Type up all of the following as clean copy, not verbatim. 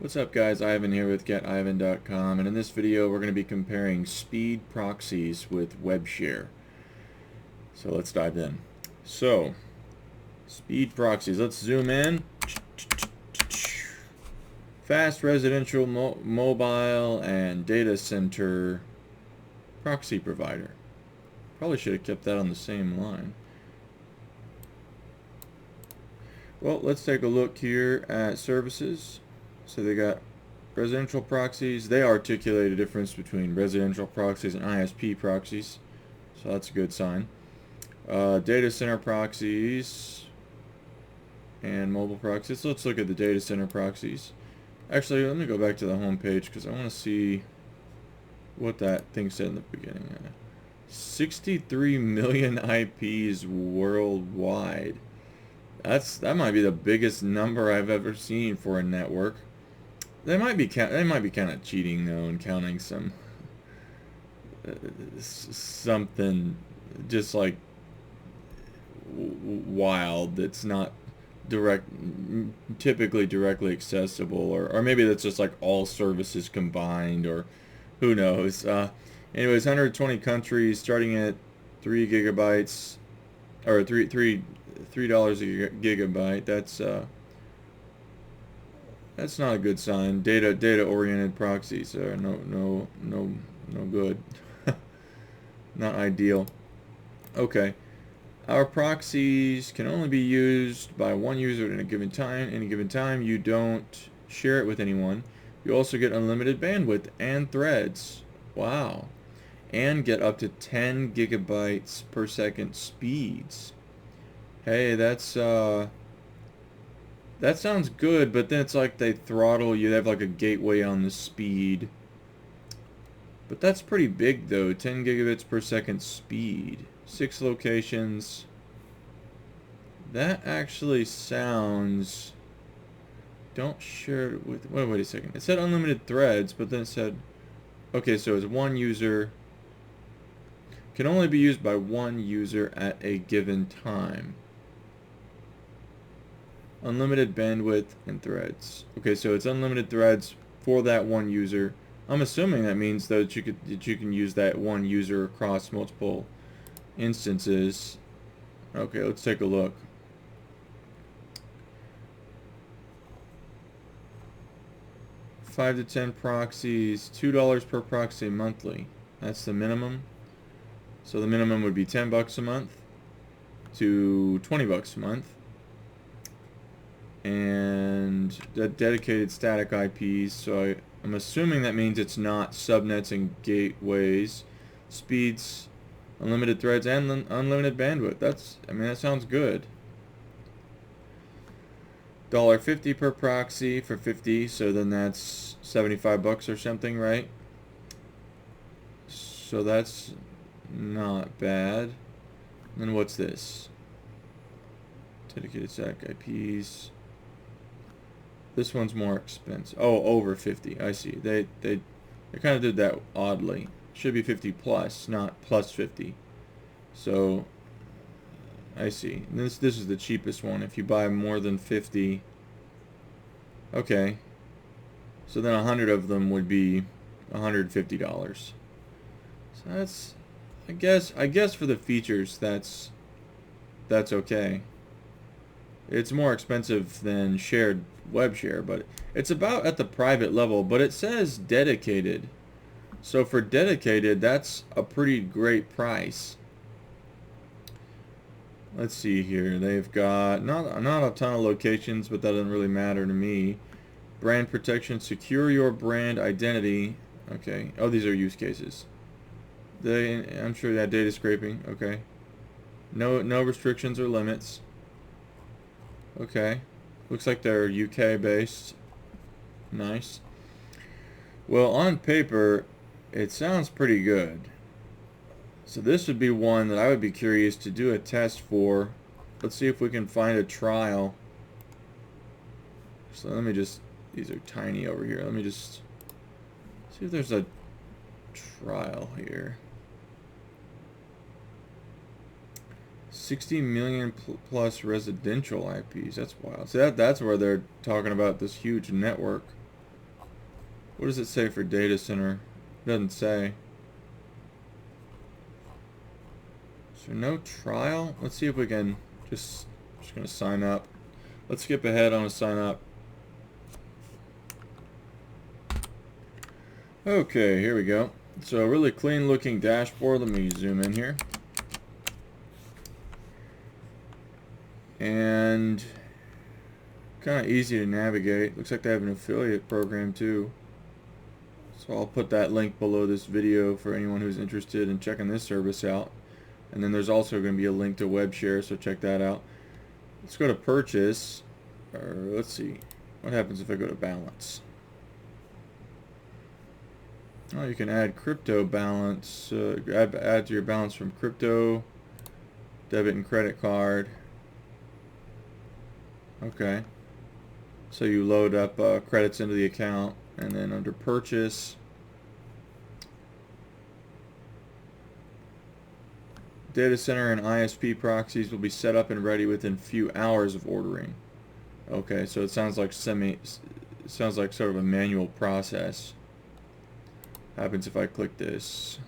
What's up guys, Ivan here with getivan.com, and in this video we're going to be comparing SpeedProxies with Webshare. So let's dive in. So, SpeedProxies, let's zoom in. Fast residential, mobile, and data center proxy provider. Probably should have kept that on the same line. Well, let's take a look here at services. So they got residential proxies. They articulate a difference between residential proxies and ISP proxies, so that's a good sign. Data center proxies and mobile proxies. So let's look at the data center proxies. Actually, let me go back to the home page because I want to see what that thing said in the beginning. 63 million IPs worldwide. That might be the biggest number I've ever seen for a network. They might be kind of cheating though and counting some something just like wild that's not typically directly accessible, or maybe that's just like all services combined, or who knows. Anyways, 120 countries, starting at 3 gigabytes, or $3 a gigabyte. That's not a good sign. Data-oriented proxies are no good. Not ideal. Okay. Our proxies can only be used by one user at any given time. You don't share it with anyone. You also get unlimited bandwidth and threads. Wow. And get up to 10 gigabytes per second speeds. Hey, that sounds good, but then it's like they throttle you. They have like a gateway on the speed. But that's pretty big though, 10 gigabits per second speed. 6 locations. That actually sounds... Don't share it with... Wait a second. It said unlimited threads, but then it said... Okay, so it's one user. Can only be used by one user at a given time. Unlimited bandwidth and threads. Okay, so it's unlimited threads for that one user. I'm assuming that means though that you can use that one user across multiple instances. Okay, let's take a look. $5 to 10 proxies, $2 per proxy monthly. That's the minimum. So the minimum would be $10 a month to $20 a month. And dedicated static IPs, so I'm assuming that means it's not subnets and gateways. Speeds, unlimited threads, and unlimited bandwidth. That sounds good. $1.50 per proxy for 50, so then that's $75 or something, right? So that's not bad. And then what's this? Dedicated static IPs. This one's more expensive. Oh, over 50. I see. They kind of did that oddly. Should be 50 plus, not plus 50. So I see. This is the cheapest one. If you buy more than 50, okay. So then 100 of them would be $150. So that's, I guess for the features, that's okay. It's more expensive than shared Webshare, but it's about at the private level, but it says dedicated. So for dedicated, that's a pretty great price. Let's see here. They've got not a ton of locations, but that doesn't really matter to me. Brand protection, secure your brand identity. Okay. Oh, these are use cases. I'm sure that data scraping. Okay. No restrictions or limits. Okay. Looks like they're UK based. Nice. Well, on paper, it sounds pretty good. So this would be one that I would be curious to do a test for. Let's see if we can find a trial. So let me just... These are tiny over here. Let me just see if there's a trial here. 60 million plus residential IPs. That's wild. So that's where they're talking about this huge network. What does it say for data center? It doesn't say. Is there no trial? Let's see if we can just gonna sign up. Let's skip ahead on a sign up. Okay, here we go. So a really clean looking dashboard. Let me zoom in here. And kind of easy to navigate. Looks like they have an affiliate program too. So I'll put that link below this video for anyone who's interested in checking this service out. And then there's also going to be a link to Webshare, so check that out. Let's go to purchase, or let's see, what happens if I go to balance? Oh, you can add crypto balance, add to your balance from crypto, debit and credit card. Okay, so you load up credits into the account, and then under purchase, data center and ISP proxies will be set up and ready within few hours of ordering. Okay, so it sounds like sort of a manual process. Happens if I click this.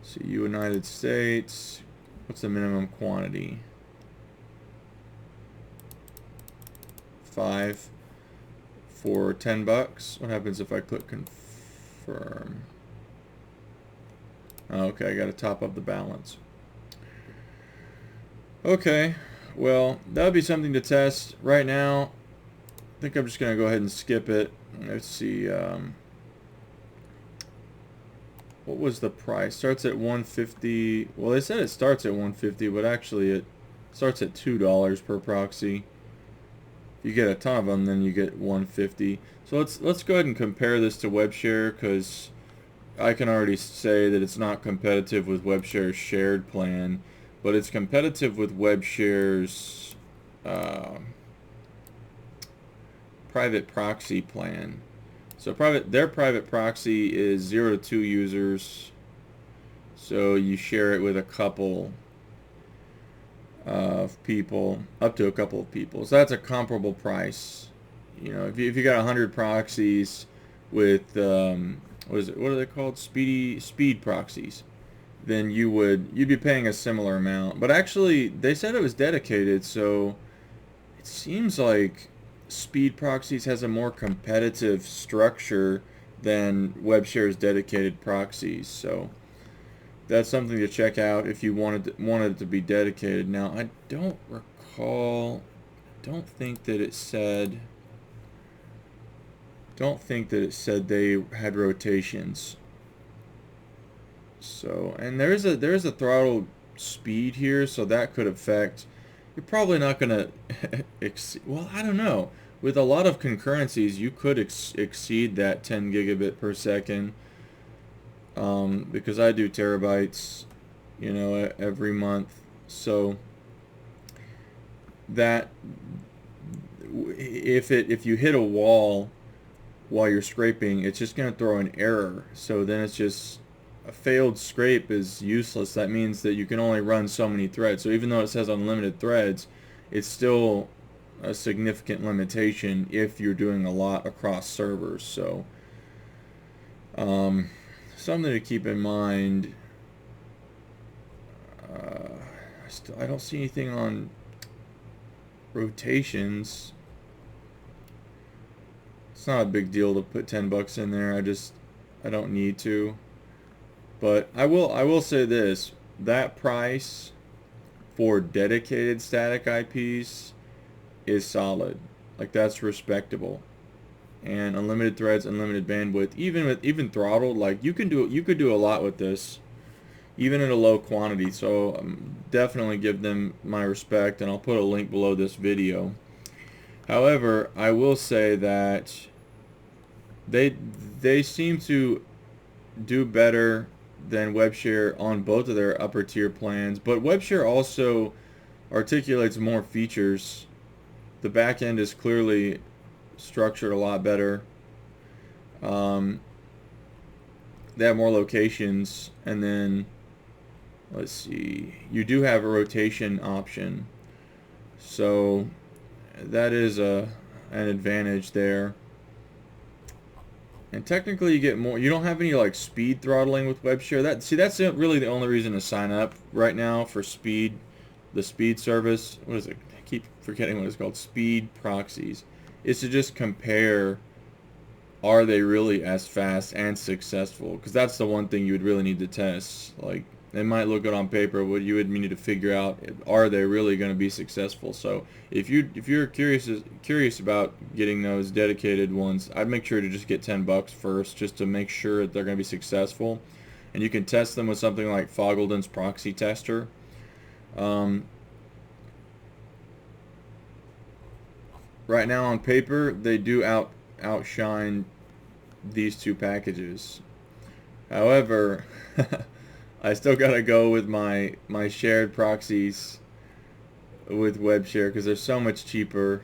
See, United States. What's the minimum quantity? 5 for $10. What happens if I click confirm? Okay, I got to top up the balance. Okay, well, that would be something to test. Right now, I think I'm just going to go ahead and skip it. Let's see. What was the price? Starts at $150. Well, they said it starts at $150, but actually it starts at $2 per proxy. If you get a ton of them, then you get $150. So let's go ahead and compare this to Webshare, because I can already say that it's not competitive with Webshare's shared plan, but it's competitive with Webshare's private proxy plan. So their private proxy is 0 to 2 users, so you share it with a couple of people, up to a couple of people. So that's a comparable price. You know, if you got 100 proxies with what are they called? SpeedProxies. Then you'd be paying a similar amount. But actually, they said it was dedicated, so it seems like SpeedProxies has a more competitive structure than Webshare's dedicated proxies. So that's something to check out if you wanted it to be dedicated. Now, I don't recall. Don't think that it said they had rotations. So, and there's a throttle speed here, so that could affect. You're probably not gonna well, I don't know. With a lot of concurrencies, you could exceed that 10 gigabit per second. Because I do terabytes, you know, every month. So that if you hit a wall while you're scraping, it's just going to throw an error. So then it's just a failed scrape is useless. That means that you can only run so many threads. So even though it says unlimited threads, it's still a significant limitation if you're doing a lot across servers. So something to keep in mind. I don't see anything on rotations. It's not a big deal to put $10 in there. I don't need to. But I will say this, that price for dedicated static IPs is solid. Like, that's respectable. And unlimited threads, unlimited bandwidth, even throttled, like you could do a lot with this, even at a low quantity. So definitely give them my respect, and I'll put a link below this video. However, I will say that they seem to do better than Webshare on both of their upper tier plans, but Webshare also articulates more features. The back end is clearly structured a lot better. They have more locations, and then let's see, you do have a rotation option, so that is an advantage there. And technically you get more. You don't have any like speed throttling with Webshare. That's really the only reason to sign up right now for speed, the speed service. What is it? I keep forgetting what it's called. SpeedProxies. Is to just compare, are they really as fast and successful? Because that's the one thing you would really need to test. Like, they might look good on paper, but you would need to figure out, are they really going to be successful? So if you're curious about getting those dedicated ones, I'd make sure to just get $10 first, just to make sure that they're going to be successful. And you can test them with something like Fogelden's Proxy Tester. Right now on paper, they do outshine these two packages. However, I still gotta go with my shared proxies with Webshare because they're so much cheaper,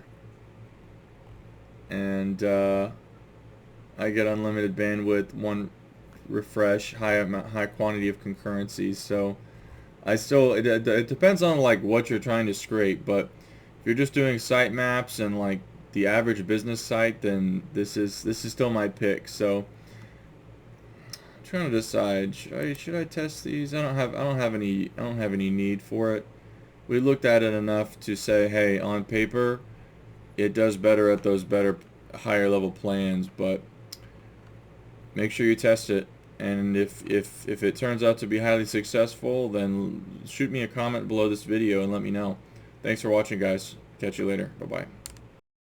and I get unlimited bandwidth, one refresh, high quantity of concurrencies. So it depends on like what you're trying to scrape, but if you're just doing sitemaps and like the average business site, then this is still my pick. So I'm trying to decide, should I test these? I don't have any need for it. We looked at it enough to say, hey, on paper it does better at those higher level plans, but make sure you test it. And if it turns out to be highly successful, then shoot me a comment below this video and let me know. Thanks for watching, guys. Catch you later. Bye-bye.